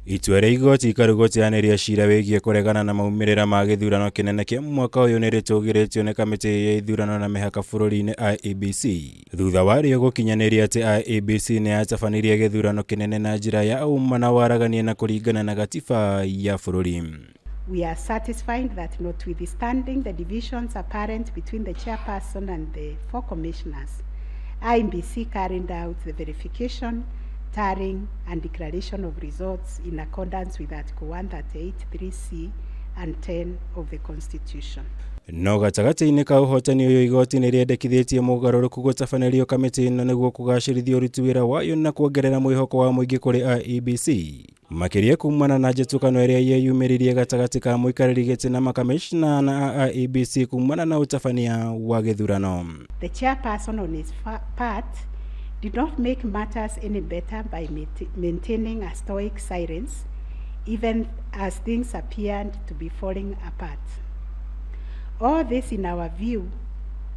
Itua ria igoti ikaru gũteanĩria cira wĩgiĩ kũregana na maumĩrĩra ma gĩthurano kĩnene kĩa mwaka ũyũ nĩrĩtũgĩrĩtio nĩ kamiti ya ithurano na mihaka bururi-ini IEBC thutha warĩo gũkinyanĩria atĩ IEBC nĩyatabanirie gĩthurano kĩnene na njĩra ya ũma na waragania na kũringana na gatiba ya bũrũri. We are satisfied that notwithstanding the divisions apparent between the chairperson and the four commissioners, IEBC carried out the verification, tallying and declaration of results in accordance with Article 138(3)(c) and 10 of the Constitution. No gatagati-inĩ ka ũhotani ũyũ igoti niriendekithitie mogaruruku gũtabanirio kamiti ĩno nĩguo kugacirithia ũruti wĩra wayo na kuongerera mwĩhoko wa mũingĩ kũrĩ IEBC. Makiria kumana na njatukano ĩrĩa yeyumĩririe gatagati ka mũikarĩri gĩtĩ na makamicina na IEBC kumana na utabania wa gĩthurano. The chairperson on his part did not make matters any better by maintaining a stoic silence, even as things appeared to be falling apart. All this, in our view,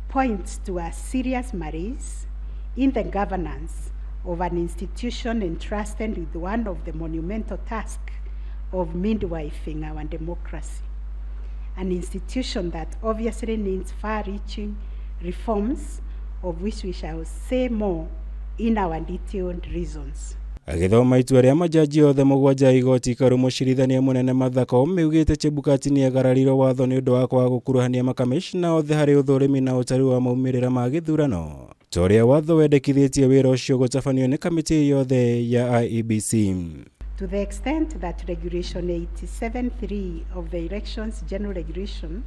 points to a serious malaise in the governance of an institution entrusted with one of the monumental tasks of midwifing our democracy, an institution that obviously needs far-reaching reforms, of which we shall say more in our detailed reasons. Agĩthoma itua rĩa majaji othe mũgwanja igoti ikaru mũcirithania mũnene Martha Koome augĩte Chebukati nĩagararirio watho nĩ ũndũ wa kwaga gũkuruhania makamicina othe harĩ ũthũrimi na ũtari wa maumĩrĩra ma gĩthurano. Torĩa watho wendekithĩtie wĩra ũcio gũtabanio nĩ kamiti yothe ya IEBC. To the extent that Regulation 87(3) of the Elections General Regulation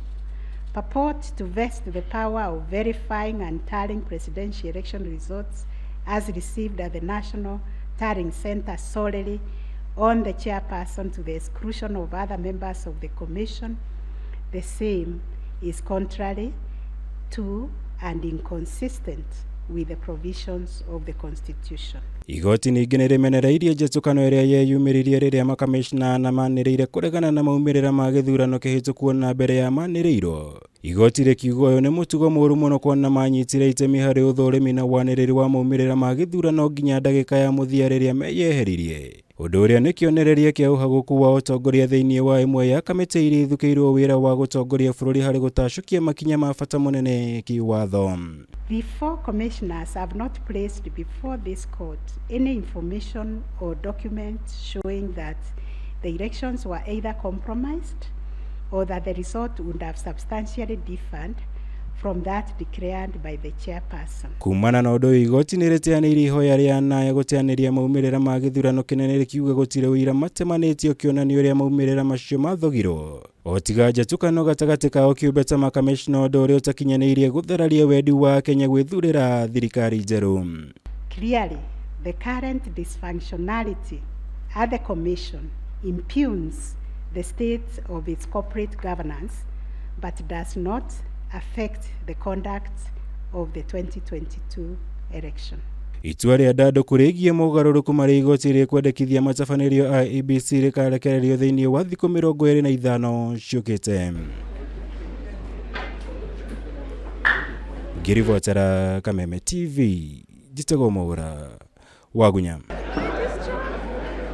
purports to vest the power of verifying and tallying presidential election results as received at the National Tallying Center solely on the chairperson to the exclusion of other members of the commission, the same is contrary to and inconsistent with the provisions of the Constitution. Igoti ningĩ nĩrĩmenereirie njatukano ĩrĩa yeyumĩririe rĩrĩa makamicina na manĩrĩire kũregana na maumĩrĩra ma gĩthurano kĩhĩtũku na mbere ya manĩrĩirwo. Igoti rĩkiuga ũyũ nĩ mũtugo mũru mũno kuona manyitire itemi harĩ ũthũrimi na wanĩrĩri wa maumĩrĩra ma gĩthurano nginya ndagĩka ya mũthia rĩrĩa meyeheririe. Ũndũ ũrĩa nĩ kĩonereria kĩa ũhagũku wa ũtongoria thĩinĩ wa ĩmwe ya kamĩtĩ iria ithukĩirwo wĩra wa gũtongoria bũrũri harĩ gũtacũkia makinya ma bata mũnene kiwatho. The four commissioners have not placed before this court any information or document showing that the elections were either compromised or that the result would have substantially differed from that declared by the chairperson. Kumana na ũndũ igoti nĩrĩteanĩirie ihoya rĩa naya gũteanĩria maumĩrĩra ma gĩthurano kĩnene rĩkiuga gũtirĩ ũira matemanĩtio kĩonanio ũrĩa maumĩrĩra macio mathogirwo. O tiga njatukano gatagati kao kĩũmbe ta makamicina ũndũ ũrĩa ũtakinyanĩirie gũthararia wendi wa Kenya gwĩthurĩra thirikari njerũ. Clearly, the current dysfunctionality at the commission impugns the state of its corporate governance but does not affect the conduct of the 2022 election. Itua rĩa ndandũku rĩgiĩ mogaruruku marĩ igoti rĩkwendekithia matabanĩrio IEBC rĩkarekererio thĩinĩ wa thikũ 25 ciũkĩte. Ngĩribotera Kameme TV, njĩtagwo Mwaura Wagunya.